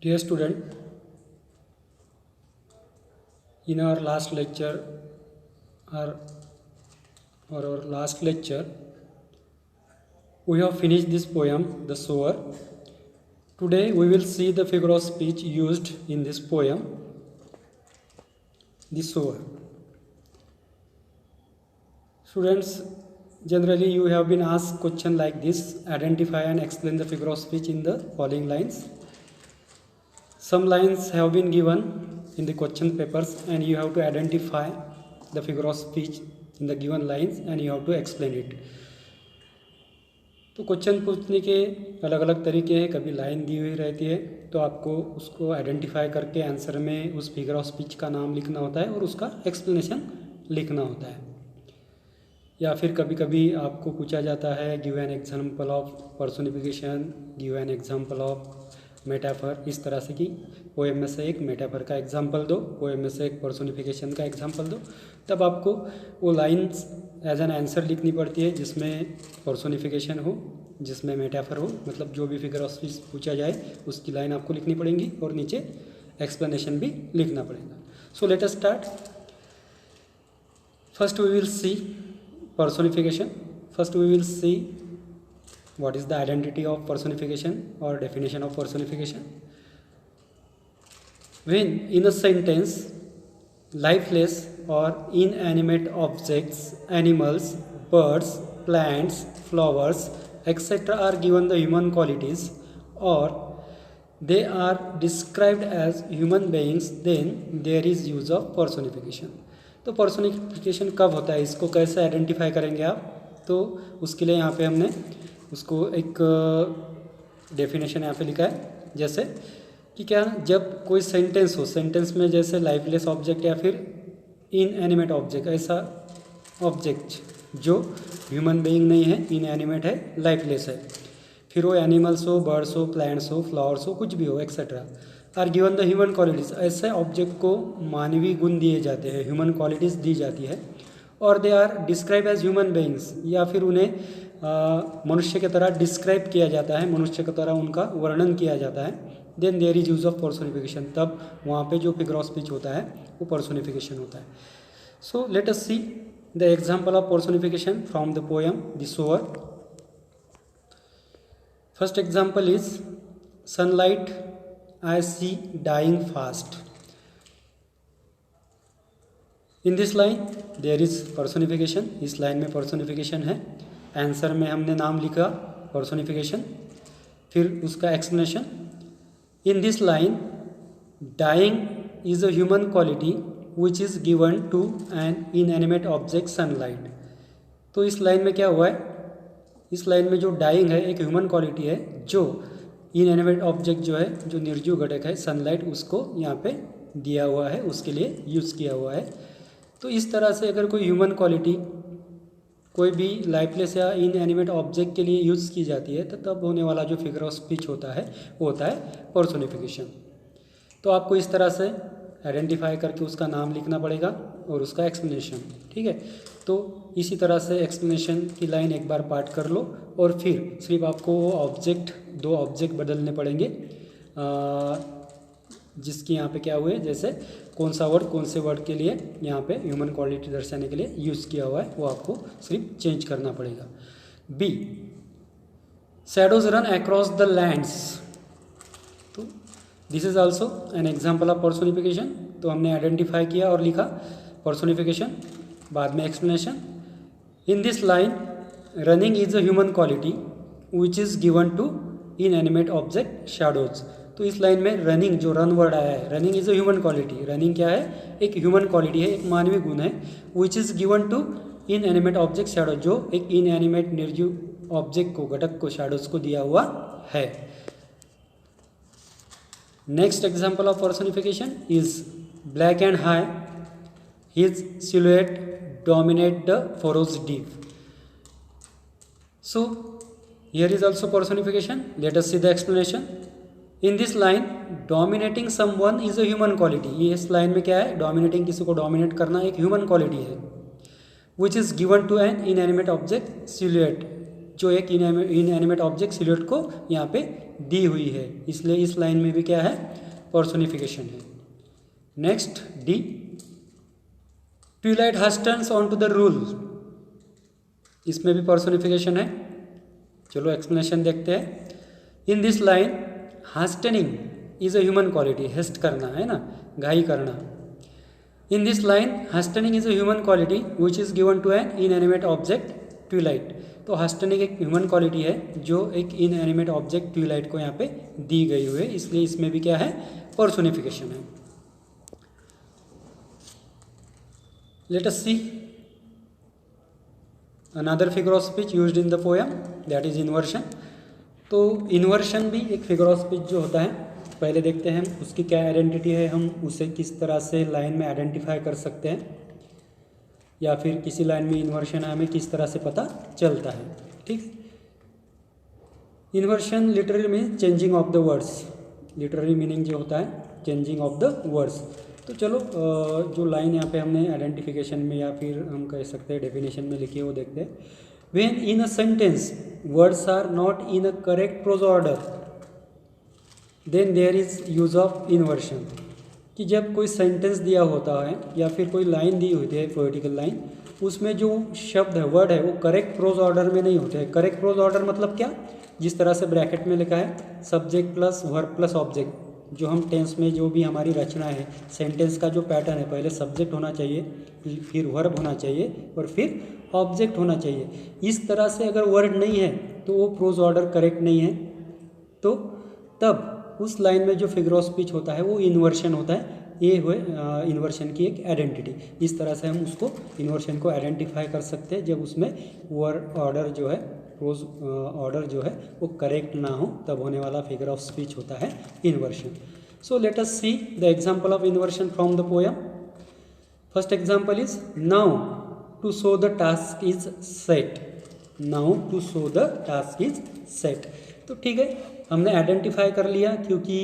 Dear student, in our last lecture or, or our last lecture, we have finished this poem, The Sower. Today we will see the figure of speech used in this poem, The Sower. Students, generally you have been asked question like this: identify and explain the figure of speech in the following lines. Some lines have been given in the question papers and you have to identify the figure of speech in the given lines and you have to explain it. तो question पूछने के अलग अलग तरीके हैं. कभी line दी हुई रहती है तो आपको उसको आइडेंटिफाई करके आंसर में उस फिगर ऑफ स्पीच का नाम लिखना होता है और उसका एक्सप्लेनेशन लिखना होता है. या फिर कभी कभी आपको पूछा जाता है give an example of personification, give an example of metaphor. इस तरह से कि पोएम में से एक मेटाफर का एग्जांपल दो, पोएम में से एक पर्सोनिफिकेशन का एग्जांपल दो. तब आपको वो लाइंस एज एन आंसर लिखनी पड़ती है जिसमें पर्सोनिफिकेशन हो, जिसमें मेटाफर हो. मतलब जो भी फिगर ऑफ स्पीच पूछा जाए उसकी लाइन आपको लिखनी पड़ेगी और नीचे एक्सप्लेनेशन भी लिखना पड़ेगा. So let us start. First we will see personification. First we will see what is the identity of personification or definition of personification. When in a sentence lifeless or inanimate objects, animals, birds, plants, flowers, etc. are given the human qualities or they are described as human beings, then there is use of personification. तो personification कब होता है, इसको कैसे identify करेंगे आप? तो उसके लिए यहाँ पे हमने उसको एक डेफिनेशन यहाँ पे लिखा है. जैसे कि क्या, जब कोई सेंटेंस हो, सेंटेंस में जैसे लाइफलेस ऑब्जेक्ट या फिर इनएनिमेट ऑब्जेक्ट, ऐसा ऑब्जेक्ट जो ह्यूमन बीइंग नहीं है, इनएनिमेट है, लाइफलेस है, फिर वो एनिमल्स हो, बर्ड्स हो, प्लांट्स हो, फ्लावर्स हो, कुछ भी हो, etcetera, are given the human qualities. ऐसे ऑब्जेक्ट को मानवीय गुण दिए जाते हैं, ह्यूमन क्वालिटीज़ दी जाती है. और they are describe as human beings, या फिर उन्हें मनुष्य की तरह डिस्क्राइब किया जाता है, मनुष्य की तरह उनका वर्णन किया जाता है. Then there is use of personification. तब वहाँ पे जो फिगर ऑफ स्पीच होता है वो पर्सोनिफिकेशन होता है. So let us see the example of personification from the poem the sower. First example is sunlight I see dying fast. In this line there is personification. इस line में personification है. Answer में हमने नाम लिखा personification, फिर उसका explanation. In this line dying is a human quality which is given to an inanimate object sunlight. तो इस लाइन में क्या हुआ है, इस लाइन में जो डाइंग है एक ह्यूमन क्वालिटी है, जो इनएनिमेट ऑब्जेक्ट जो है, जो निर्जीव घटक है सनलाइट, उसको यहाँ पे दिया हुआ है, उसके लिए यूज़ किया हुआ है. तो इस तरह से अगर कोई ह्यूमन क्वालिटी कोई भी लाइफलेस या इनएनिमेट ऑब्जेक्ट के लिए यूज़ की जाती है तो तब होने वाला जो फिगर ऑफ स्पीच होता है वो होता है पर्सोनिफिकेशन. तो आपको इस तरह से आइडेंटिफाई करके उसका नाम लिखना पड़ेगा और उसका एक्सप्लेनेशन. ठीक है, तो इसी तरह से एक्सप्लेनेशन की लाइन एक बार पाठ कर लो और फिर सिर्फ आपको वो ऑब्जेक्ट, दो ऑब्जेक्ट बदलने पड़ेंगे जिसकी यहाँ पे क्या हुए, जैसे कौन सा वर्ड कौन से वर्ड के लिए यहाँ पे ह्यूमन क्वालिटी दर्शाने के लिए यूज़ किया हुआ है वो आपको सिर्फ चेंज करना पड़ेगा. B, shadows run across the lands. तो this is also an example of personification. तो हमने आइडेंटिफाई किया और लिखा पर्सोनिफिकेशन, बाद में explanation. In this line running is a human quality which is given to inanimate object shadows. तो इस लाइन में रनिंग, जो रन वर्ड आया है, running is a human quality. Running क्या है, एक ह्यूमन क्वालिटी है, एक मानवीय गुण है. Which is given to inanimate object shadows, जो एक इनएनिमेट निर्जीव ऑब्जेक्ट को, घटक को, शैडोज को दिया हुआ है. Next example of personification is black and high, his silhouette dominate the furrows deep. So here is also personification. Let us see the explanation. In this line dominating someone is a human quality. ये इस line में क्या है, dominating, किसी को dominate करना एक human quality है. Which is given to an inanimate object silhouette, जो एक इनएनिमेट ऑब्जेक्ट सिल्हूट को यहाँ पे दी हुई है, इसलिए इस लाइन में भी क्या है, पर्सोनिफिकेशन है। Next D, twilight hastens on to the rule, इसमें भी पर्सोनिफिकेशन है। चलो एक्सप्लेनेशन देखते हैं। In this line hastening is a human quality, haste करना है ना, घाई करना। In this line hastening is a human quality which is given to an inanimate object twilight. तो हास्टनिंग एक ह्यूमन क्वालिटी है जो एक इनएनिमेट ऑब्जेक्ट ट्विलाइट को यहाँ पे दी गई हुई है, इसलिए इसमें भी क्या है, पर्सोनिफिकेशन है। Let us see another figure of speech used in the poem, that is inversion. तो इन्वर्शन भी एक फिगर ऑफ स्पीच जो होता है, पहले देखते हैं उसकी क्या आइडेंटिटी है, हम उसे किस तरह से लाइन में आइडेंटिफाई कर सकते हैं, या फिर किसी लाइन में इन्वर्शन है हमें किस तरह से पता चलता है। ठीक, inversion literally mean changing of the words, literary meaning जो होता है चेंजिंग ऑफ द वर्ड्स। तो चलो जो लाइन यहाँ पे हमने आइडेंटिफिकेशन में या फिर हम कह सकते हैं डेफिनेशन में लिखी है वो देखते हैं। When in a sentence words are not in a correct prose order then there is use of inversion. कि जब कोई सेंटेंस दिया होता है या फिर कोई लाइन दी होती है, पोएटिकल लाइन, उसमें जो शब्द है, वर्ड है, वो करेक्ट प्रोज ऑर्डर में नहीं होते हैं। करेक्ट प्रोज ऑर्डर मतलब क्या, जिस तरह से ब्रैकेट में लिखा है subject plus verb plus object, जो हम टेंस में जो भी हमारी रचना है, सेंटेंस का जो पैटर्न है, पहले सब्जेक्ट होना चाहिए, फिर वर्ब होना चाहिए और फिर ऑब्जेक्ट होना चाहिए। इस तरह से अगर वर्ड नहीं है तो वो प्रोज ऑर्डर करेक्ट नहीं है, तो तब उस लाइन में जो फिगर ऑफ स्पीच होता है वो इन्वर्शन होता है। ये हुए इन्वर्शन की एक आइडेंटिटी। इस तरह से हम उसको इन्वर्शन को आइडेंटिफाई कर सकते हैं जब उसमें वर्ड ऑर्डर जो है, प्रोज ऑर्डर जो है वो करेक्ट ना हो, तब होने वाला फिगर ऑफ स्पीच होता है inversion. So let us see the example of inversion from the poem. First example is now to sow the task is set. Now to sow the task is set. तो ठीक है, हमने identify कर लिया क्योंकि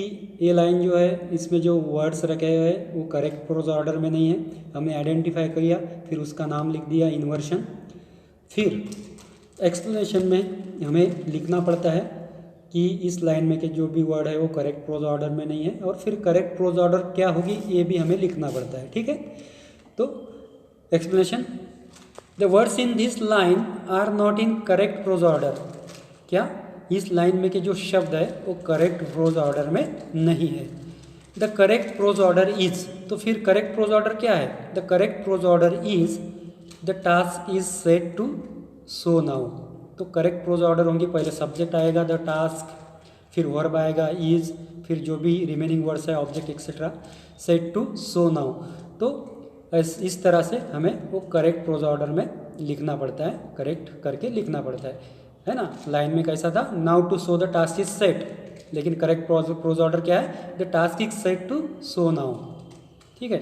ये लाइन जो है इसमें जो वर्ड्स रखे हुए हैं वो करेक्ट प्रोज ऑर्डर में नहीं है, हमने आइडेंटिफाई किया, फिर उसका नाम लिख दिया इन्वर्शन। फिर एक्सप्लेनेशन में हमें लिखना पड़ता है कि इस लाइन में के जो भी वर्ड है वो करेक्ट प्रोज ऑर्डर में नहीं है, और फिर करेक्ट प्रोज ऑर्डर क्या होगी ये भी हमें लिखना पड़ता है। ठीक है, तो explanation, the words in this line are not in correct prose order. क्या, इस लाइन में के जो शब्द है वो करेक्ट प्रोज ऑर्डर में नहीं है। The correct prose order is, तो फिर करेक्ट प्रोज ऑर्डर क्या है, the correct prose order is the task is set to sow now. तो करेक्ट प्रोज ऑर्डर होंगे, पहले सब्जेक्ट आएगा द टास्क, फिर वर्ब आएगा इज, फिर जो भी रिमेनिंग वर्ड्स है object etcetera, set to sow now. तो इस तरह से हमें वो करेक्ट प्रोज ऑर्डर में लिखना पड़ता है, करेक्ट करके लिखना पड़ता है ना। लाइन में कैसा था, now to sow the task is set, लेकिन करेक्ट प्रोज ऑर्डर क्या है, the task is set to sow now. ठीक है,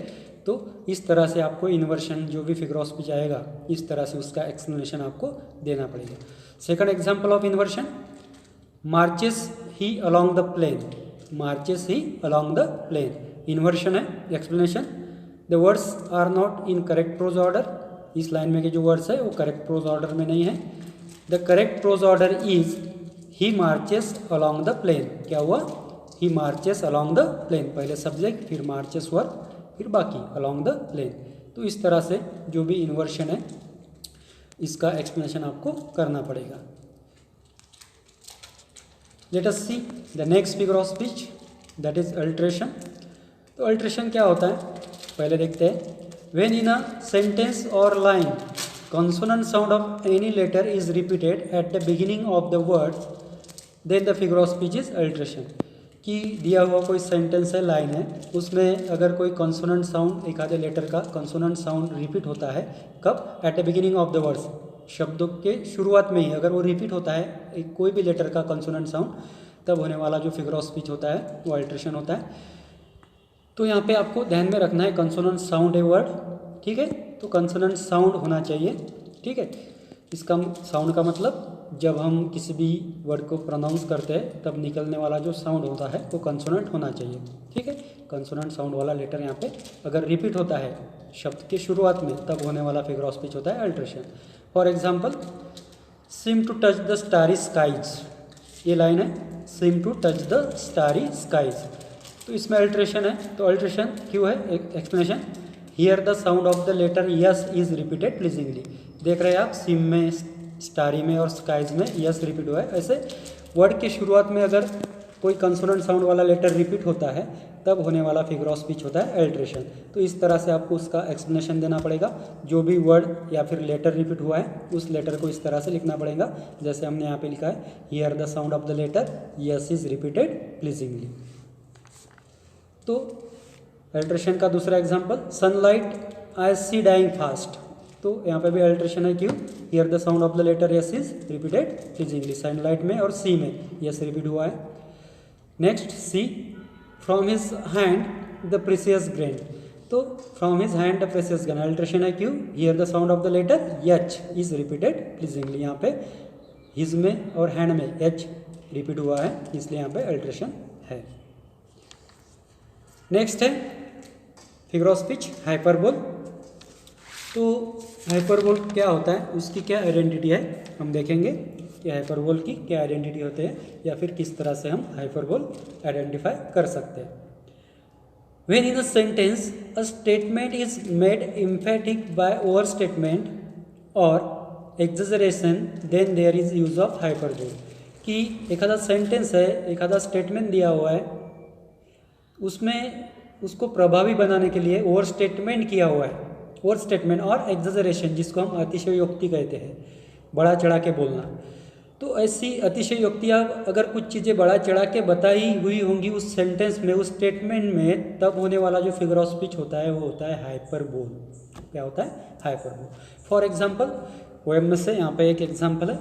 तो इस तरह से आपको इन्वर्शन जो भी फिगर ऑफ स्पीच आएगा इस तरह से उसका एक्सप्लेनेशन आपको देना पड़ेगा। Second example of inversion, marches he along the plain. Marches he along the plain, inversion है। Explanation, the words are not in correct prose order. इस लाइन में के जो वर्ड्स है वो करेक्ट प्रोज ऑर्डर में नहीं है। The correct prose order is he marches along the plain. क्या हुआ, he marches along the plain, पहले सब्जेक्ट फिर मार्चेस वर्ब फिर बाकी अलोंग द प्लेन। तो इस तरह से जो भी इन्वर्शन है इसका एक्सप्लेनेशन आपको करना पड़ेगा। Late us see the next figure of speech, that is alteration. तो अल्ट्रेशन क्या होता है पहले देखते हैं। व्हेन इन अ सेंटेंस और line consonant sound of any letter is repeated at the beginning of the word, then the figure of speech is alteration। कि दिया हुआ कोई सेंटेंस है, लाइन है, उसमें अगर कोई कॉन्सोनेंट साउंड, एक आधे लेटर का कॉन्सोनेंट साउंड रिपीट होता है, कब, at the beginning of the words, शब्दों के शुरुआत में ही अगर वो रिपीट होता है कोई भी लेटर का कॉन्सोनेंट साउंड, तब होने वाला जो फिगर ऑफ स्पीच होता है वो अल्ट्रेशन होता है। तो यहाँ पे आपको ध्यान में रखना है कॉन्सोनेंट साउंड है वर्ड, ठीक है, तो कॉन्सोनेंट साउंड होना चाहिए। ठीक है, इसका साउंड का मतलब जब हम किसी भी वर्ड को प्रोनाउंस करते हैं तब निकलने वाला जो साउंड होता है वो कॉन्सोनेंट होना चाहिए। ठीक है, कॉन्सोनेंट साउंड वाला लेटर यहाँ पे अगर रिपीट होता है शब्द के शुरुआत में, तब होने वाला फिगर ऑफ स्पीच होता है alliteration. For example, seem to touch the starry skies, ये लाइन है, seem to touch the starry skies. तो इसमें अल्ट्रेशन है, तो अल्ट्रेशन क्यों है, एक explanation. Here the sound of the letter S is repeated pleasingly. देख रहे हैं आप, सिम में, स्टारी में और स्काइज में यस रिपीट हुआ है। ऐसे वर्ड की शुरुआत में अगर कोई कंसोनेंट साउंड वाला लेटर रिपीट होता है तब होने वाला फिगर ऑफ स्पीच होता है अल्ट्रेशन। तो इस तरह से आपको उसका एक्सप्लेनेशन देना पड़ेगा। जो भी वर्ड या फिर लेटर रिपीट हुआ है उस लेटर को इस तरह से लिखना पड़ेगा, जैसे हमने यहाँ पे लिखा है, here the sound of the letter S is repeated pleasingly. तो अल्ट्रेशन का दूसरा example, sunlight I see dying fast. तो यहाँ पे भी अल्ट्रेशन है, क्यों, here the sound of the letter S is repeated pleasingly. Sunlight में और सी में यस रिपीट हुआ है। Next C, from his hand the precious grain. तो from his hand the precious grain, alliteration है, क्यों, here the sound of the letter H is repeated pleasingly. यहाँ पे हिज में और हैंड में एच रिपीट हुआ है, इसलिए यहाँ पे अल्ट्रेशन है। नेक्स्ट है फिगर ऑफ स्पीच हाइपरबोल। तो हाइपरबोल क्या होता है, उसकी क्या आइडेंटिटी है, हम देखेंगे कि हाइपरबोल की क्या आइडेंटिटी होते हैं या फिर किस तरह से हम हाइपरबोल आइडेंटिफाई कर सकते हैं। When in a sentence a statement is made emphatic by over statement और exaggeration then there is use of hyperbole. कि एखादा सेंटेंस है, एखादा स्टेटमेंट दिया हुआ है, उसमें उसको प्रभावी बनाने के लिए ओवर स्टेटमेंट किया हुआ है, ओवर स्टेटमेंट और एक्सजरेशन, जिसको हम अतिशयोक्ति कहते हैं, बढ़ा चढ़ा के बोलना। तो ऐसी अतिशयोक्तियाँ अगर कुछ चीज़ें बढ़ा चढ़ा के बताई हुई होंगी उस सेंटेंस में, उस स्टेटमेंट में, तब होने वाला जो फिगर ऑफ स्पीच होता है वो होता है हाइपरबोल। क्या होता है, हाइपरबोल। फॉर एग्जाम्पल, पोएम में से यहाँ पे एक एग्जाम्पल है,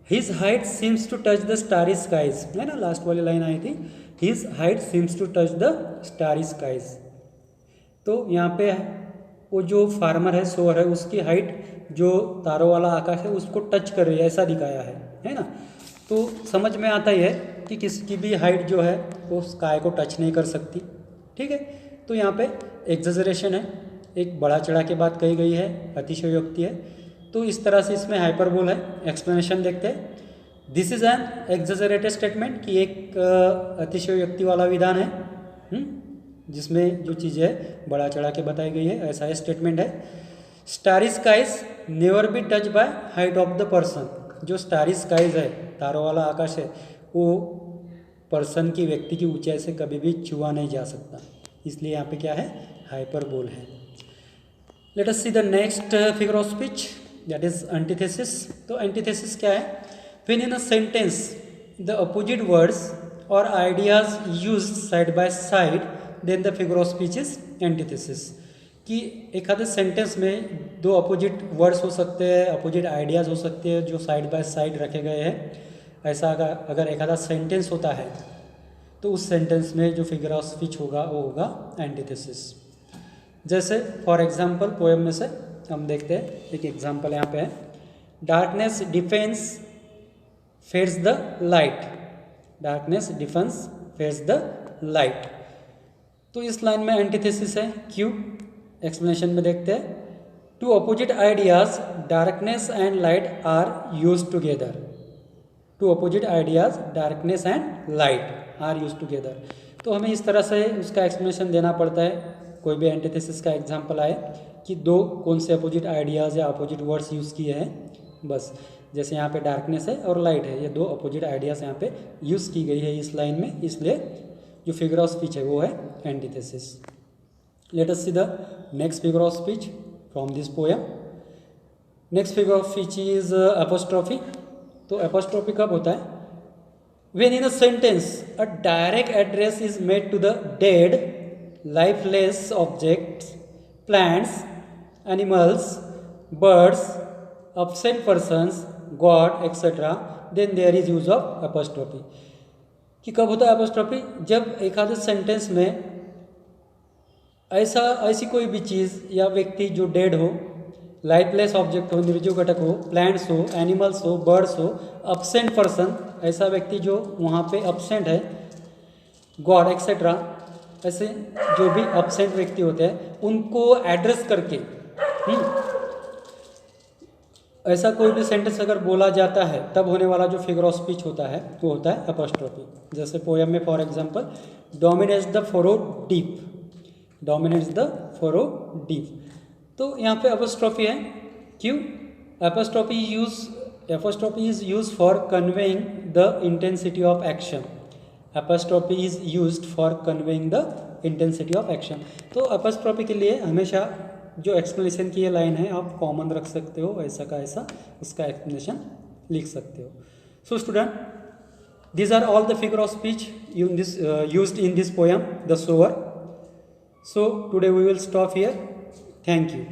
his height seems to touch the starry skies, है ना, लास्ट वाली लाइन आई थी, his height seems to touch the starry skies. तो यहाँ पे वो जो फार्मर है, सोअर है, उसकी हाइट जो तारों वाला आकाश है उसको टच कर रही है, ऐसा दिखाया है ना। तो समझ में आता ही है कि किसी की भी हाइट जो है वो स्काई को टच नहीं कर सकती, ठीक है। तो यहाँ पे एक्सजरेशन है, एक बढ़ा चढ़ा के बात कही गई है, अतिशयोक्ति है। तो इस तरह से इसमें हाइपरबोल है। एक्सप्लेनेशन देखते हैं। दिस इज एन एक्सजरेटेड स्टेटमेंट, कि एक अतिशयोक्ति वाला विधान है, जिसमें जो चीज़ है बढ़ा चढ़ा के बताई गई है, ऐसा है स्टेटमेंट है। Starry skies never be touch by height of the person. जो स्टारी स्काइज है, तारों वाला आकाश है, वो पर्सन की, व्यक्ति की ऊंचाई से कभी भी छुआ नहीं जा सकता, इसलिए यहाँ पे क्या है, हाइपरबोल है। Let us see the next figure of speech, that is antithesis. तो एंटीथेसिस क्या है, when in a sentence the opposite words और ideas used side by side then the figure of speech is antithesis. कि एक आधे sentence में दो opposite words हो सकते हैं, अपोजिट आइडियाज़ हो सकते हैं जो साइड बाय साइड रखे गए हैं। ऐसा अगर एक आधा सेंटेंस होता है तो उस सेंटेंस में जो फिगर ऑफ स्पीच होगा वो होगा एंटीथेसिस। जैसे फॉर एग्जांपल पोएम में से हम देखते हैं, एक एग्जांपल यहाँ पे है, darkness defence fades the light, darkness defence fades the light. तो इस लाइन में एंटीथेसिस है, क्यों, एक्सप्लेनेशन में देखते हैं। Two opposite ideas darkness and light are use together, two opposite ideas darkness and light are use together. तो हमें इस तरह से उसका एक्सप्लेनेशन देना पड़ता है, कोई भी एंटीथेसिस का एग्जांपल आए कि दो कौन से अपोजिट आइडियाज़ या अपोजिट वर्ड्स यूज़ किए हैं, बस। जैसे यहाँ पे डार्कनेस है और लाइट है, ये दो अपोजिट आइडियाज़ यहाँ पे यूज़ की गई है इस लाइन में, इसलिए जो फिगर ऑफ स्पीच है वो है antithesis. Let us see the next figure of speech from this poem. Next figure of speech is apostrophe. तो एपोस्ट्रोफी कब होता है, when in a sentence a direct address is made to the dead lifeless objects, plants, animals, birds, absent persons, God, etc. Then there is use of apostrophe. कि कब होता है apostrophe, जब एक आधे सेंटेंस में ऐसी कोई भी चीज़ या व्यक्ति जो डेड हो, लाइफलेस ऑब्जेक्ट हो, निर्जीव घटक हो, प्लांट्स हो, एनिमल्स हो, बर्ड्स हो, अब्सेंट पर्सन, ऐसा व्यक्ति जो वहाँ पे अब्सेंट है, गॉड एक्सेट्रा, ऐसे जो भी अब्सेंट व्यक्ति होते हैं उनको एड्रेस करके ऐसा कोई भी सेंटेंस अगर बोला जाता है तब होने वाला जो फिगर ऑफ स्पीच होता है वो होता है अपॉस्ट्रोफी। जैसे पोएम में for example dominates the furrow deep, dominates the furrow deep, तो यहाँ पे अपॉस्ट्रोफी है। क्यों? apostrophe is used for conveying the intensity of action, apostrophe is used for conveying the intensity of action। तो apostrophe के लिए हमेशा जो एक्सप्लेनेशन की ये लाइन है आप कॉमन रख सकते हो, ऐसा का ऐसा उसका एक्सप्लेनेशन लिख सकते हो। So student, these are all the figure of speech used in this poem, The Sower. So today we will stop here. Thank you.